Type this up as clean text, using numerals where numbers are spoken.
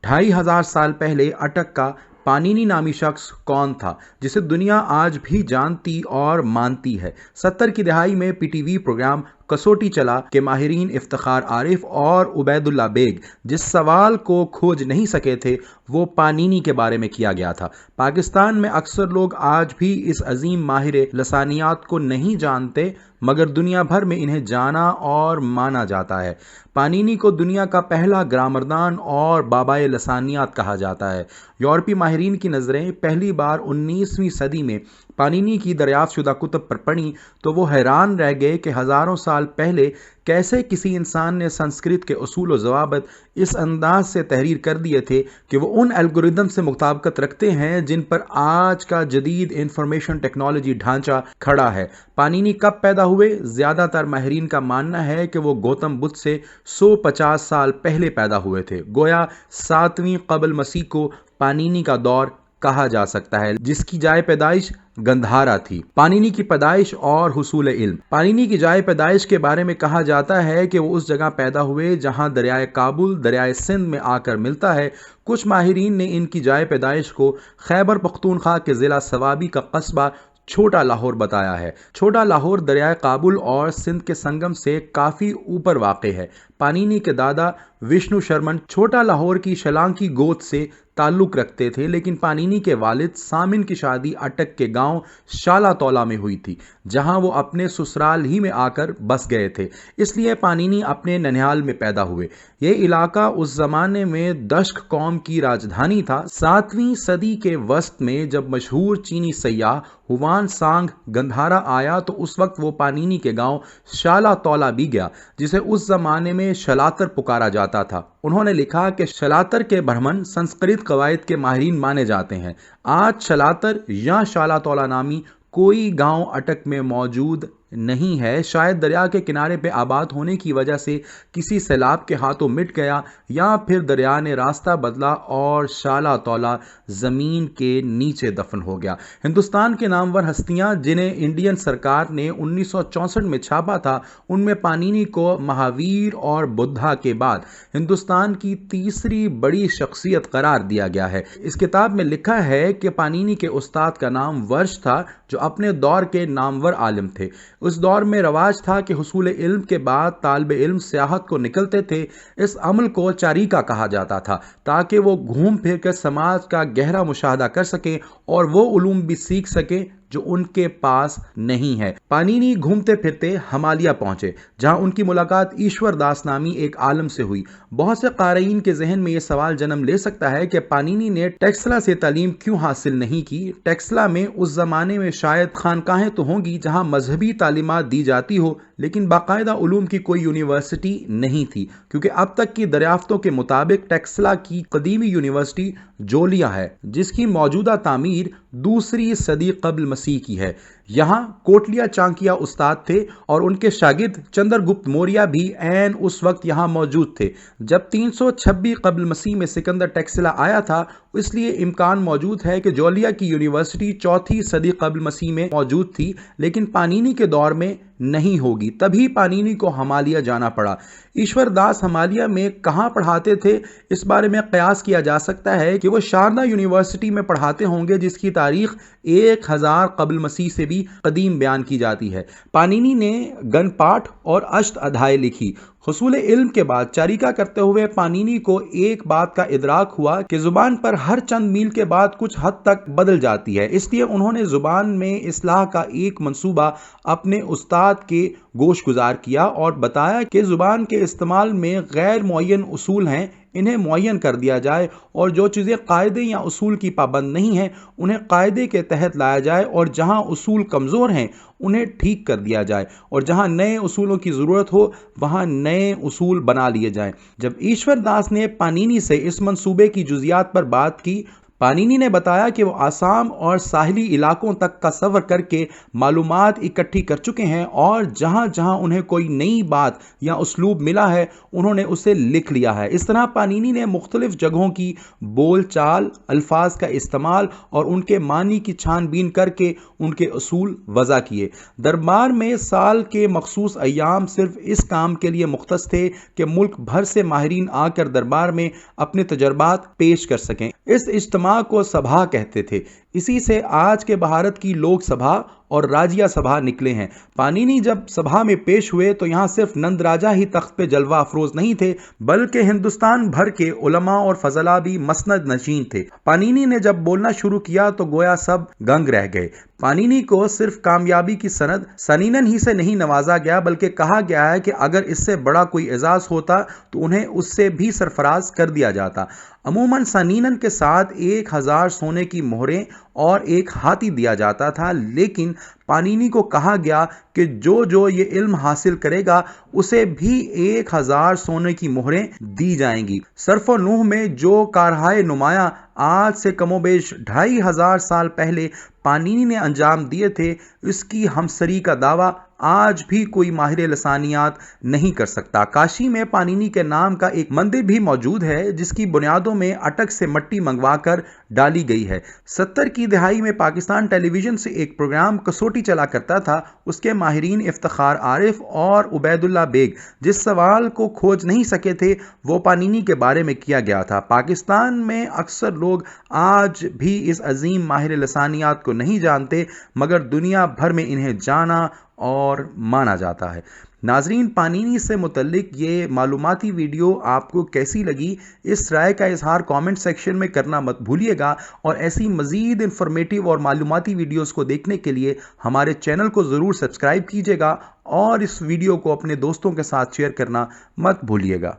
2500 साल पहले अटक का पाणिनि नामी शख्स कौन था, जिसे दुनिया आज भी जानती और मानती है। 70 की दहाई में पीटीवी प्रोग्राम कसौटी चला के माहिरीन इफ्तिखार आरिफ और उबैदुल्ला बेग जिस सवाल को खोज नहीं सके थे, वो पाणिनि के बारे में किया गया था। पाकिस्तान में अक्सर लोग आज भी इस अजीम माहिर लसानियात को नहीं जानते, मगर दुनिया भर में इन्हें जाना और माना जाता है। पाणिनि को दुनिया का पहला ग्रामरदान और बाबाए लसानियात कहा जाता है। यूरोपीय माहिरीन की नज़रें पहली बार 19वीं सदी में पाणिनि की दरियाफ्त शुदा कुतुब पर पड़ी तो वो हैरान रह गए कि हज़ारों साल पहले कैसे किसी इंसान ने संस्कृत के उसूल व ज़वाबित इस अंदाज से तहरीर कर दिए थे कि वो उन एल्गोरिदम से मुताबिकत रखते हैं जिन पर आज का जदीद इंफॉर्मेशन टेक्नोलॉजी ढांचा खड़ा है। पाणिनि कब पैदा हुए? ज़्यादातर माहिरीन का मानना है कि वो गौतम बुद्ध से 150 साल पहले पैदा हुए थे। गोया 7वीं क़ब्ल मसीह को पाणिनि का दौर कहा जा सकता है, जिसकी जाए पैदाइश गंधारा थी। पाणिनि की पैदाइश और हुसूल इल्म। पाणिनि की जाए पैदाइश के बारे में कहा जाता है कि वो उस जगह पैदा हुए जहां दरियाए काबुल दरियाए सिंध में आकर मिलता है। कुछ माहिरीन ने इनकी जाए पैदाइश को खैबर पख्तूनख्वा के ज़िला सवाबी का कस्बा छोटा लाहौर बताया है। छोटा लाहौर दरियाए काबुल और सिंध के संगम से काफ़ी ऊपर वाक़ है। पाणिनि के दादा विष्णु शर्मन छोटा लाहौर की शलांग की गोद से ताल्लुक़ रखते थे, लेकिन पाणिनि के वालिद सामिन की शादी अटक के गांव शाला तौला में हुई थी, जहां वो अपने ससुराल ही में आकर बस गए थे। इसलिए पाणिनि अपने ननिहाल में पैदा हुए। ये इलाका उस ज़माने में दश्क कौम की राजधानी था। 7वीं सदी के वस्त में जब मशहूर चीनी सयाह हुआन सांग गंधारा आया तो उस वक्त वो पाणिनि के गांव शाला तौला भी गया, जिसे उस ज़माने में शलातर पुकारा जाता था। उन्होंने लिखा कि शलातर के ब्राह्मण संस्कृत कवायद के माहिरीन माने जाते हैं। आज शलातर या शाला तौला नामी कोई गांव अटक में मौजूद नहीं है। शायद दरिया के किनारे पे आबाद होने की वजह से किसी सैलाब के हाथों मिट गया, या फिर दरिया ने रास्ता बदला और शाला तौला ज़मीन के नीचे दफन हो गया। हिंदुस्तान के नामवर हस्तियां जिन्हें इंडियन सरकार ने 1964 में छापा था, उनमें पाणिनि को महावीर और बुद्धा के बाद हिंदुस्तान की तीसरी बड़ी शख्सियत करार दिया गया है। इस किताब में लिखा है कि पाणिनि के उस्ताद का नाम वर्ष था, जो अपने दौर के नामवर आलिम थे। उस दौर में रवाज था कि हुसूल इल्म के बाद तालिब इल्म सियाहत को निकलते थे। इस अमल को चारिका कहा जाता था, ताकि वो घूम फिर कर समाज का गहरा मुशाहदा कर सकें और वो उलूम भी सीख सकें जो उनके पास नहीं है। पाणिनि घूमते फिरते हिमालय पहुंचे, जहां उनकी मुलाकात ईश्वर दास नामी एक आलम से हुई। बहुत से क़ारीन के जहन में यह सवाल जन्म ले सकता है कि पाणिनि ने टेक्सला से तालीम क्यों हासिल नहीं की। टेक्सला में उस जमाने में शायद खानकाहें तो होंगी जहां मजहबी तालीमात दी जाती हो, लेकिन बाकायदा उलूम की कोई यूनिवर्सिटी नहीं थी, क्योंकि अब तक की दरियाफ्तों के मुताबिक टेक्सला की कदीमी यूनिवर्सिटी जोलिया है, जिसकी मौजूदा तामीर 2री सदी क़ब्ल मसीह की है। यहाँ कोटलिया चांकिया उस्ताद थे और उनके शागिर्द चंद्रगुप्त मौर्य भी ऐन उस वक्त यहाँ मौजूद थे जब 326 क़ब्ल मसीह में सिकंदर टेक्सला आया था। इसलिए इम्कान मौजूद है कि जोलिया की यूनिवर्सिटी 4ठी सदी क़ब्ल मसीह में मौजूद थी, लेकिन पाणिनि के दौर में नहीं होगी। तभी पाणिनि को हिमालय जाना पड़ा। ईश्वर दास हिमालय में कहाँ पढ़ाते थे, इस बारे में कयास किया जा सकता है कि वो शारदा यूनिवर्सिटी में पढ़ाते होंगे, जिसकी तारीख 1000 क़ब्ल मसीह से भी कदीम बयान की जाती है। पाणिनि ने गणपाठ और अष्ट अध्याय लिखी। हुसूल इल्म के बाद चारिका करते हुए पाणिनि को एक बात का इदराक हुआ कि जुबान पर हर चंद मील के बाद कुछ हद तक बदल जाती है। इसलिए उन्होंने जुबान में इस्लाह का एक मंसूबा अपने उस्ताद के गोश गुजार किया और बताया कि जुबान के इस्तेमाल में गैर मुअय्यन उसूल हैं, इन्हें मुअय्यन कर दिया जाए, और जो चीज़ें कायदे या उसूल की पाबंद नहीं हैं उन्हें कायदे के तहत लाया जाए, और जहां उसूल कमज़ोर हैं उन्हें ठीक कर दिया जाए, और जहां नए उसूलों की ज़रूरत हो वहां नए उसूल बना लिए जाएं। जब ईश्वर दास ने पाणिनि से इस मंसूबे की जुज़ियात पर बात की, पानिनी ने बताया कि वो आसाम और साहिली इलाकों तक का सफर करके मालूमात इकट्ठी कर चुके हैं और जहां जहां उन्हें कोई नई बात या उसलूब मिला है उन्होंने उसे लिख लिया है। इस तरह पानिनी ने मुख्तलिफ जगहों की बोल चाल, अल्फाज का इस्तेमाल और उनके मानी की छानबीन करके उनके असूल वज़ा किए। दरबार में साल के मखसूस अय्याम सिर्फ इस काम के लिए मुख्तस थे कि मुल्क भर से माहिरीन आकर दरबार में अपने तजर्बात पेश कर सकें। इस इज्तिमा को सभा कहते थे। इसी से आज के भारत की लोकसभा और राज्य सभा निकले हैं। पानिनी जब सभा में पेश हुए तो यहाँ सिर्फ नंद राजा ही तख्त पे जलवा अफरोज नहीं थे, बल्कि हिंदुस्तान भर के उलमा और फजला भी मसनद नशीन थे। पानिनी ने जब बोलना शुरू किया तो गोया सब दंग रह गए। पानिनी को सिर्फ कामयाबी की सनद सनीनन ही से नहीं नवाजा गया, बल्कि कहा गया है कि अगर इससे बड़ा कोई एजाज होता तो उन्हें उससे भी सरफराज कर दिया जाता। अमूमन सनीनन के साथ 1000 सोने की मोहरें और एक हाथी दिया जाता था, लेकिन पानिनी को कहा गया कि जो ये इल्म हासिल करेगा उसे भी 1000 सोने की मोहरें दी जाएंगी। सर्फ नूह में जो कारहाए नुमाया आज से कमोबेश 2500 साल पहले पानिनी ने अंजाम दिए थे, इसकी हमसरी का दावा आज भी कोई माहिर लसानियात नहीं कर सकता। काशी में पानिनी के नाम का एक मंदिर भी मौजूद है जिसकी बुनियादों में अटक से मट्टी मंगवाकर डाली गई है। 70 की दहाई में पाकिस्तान टेलीविजन से एक प्रोग्राम कसौटी चला करता था। उसके माहिरीन इफ्तिखार आरिफ और उबैदुल्ला बेग जिस सवाल को खोज नहीं सके थे वो पानिनी के बारे में किया गया था। पाकिस्तान में अक्सर लोग आज भी इस अजीम माहिर लसानियात को नहीं जानते, मगर दुनिया भर में इन्हें जाना और माना जाता है। नाजरीन, पानिनी से मुतल्लिक ये मालूमाती वीडियो आपको कैसी लगी, इस राय का इजहार कमेंट सेक्शन में करना मत भूलिएगा और ऐसी मज़ीद इंफॉर्मेटिव और मालूमाती वीडियोस को देखने के लिए हमारे चैनल को ज़रूर सब्सक्राइब कीजिएगा और इस वीडियो को अपने दोस्तों के साथ शेयर करना मत भूलिएगा।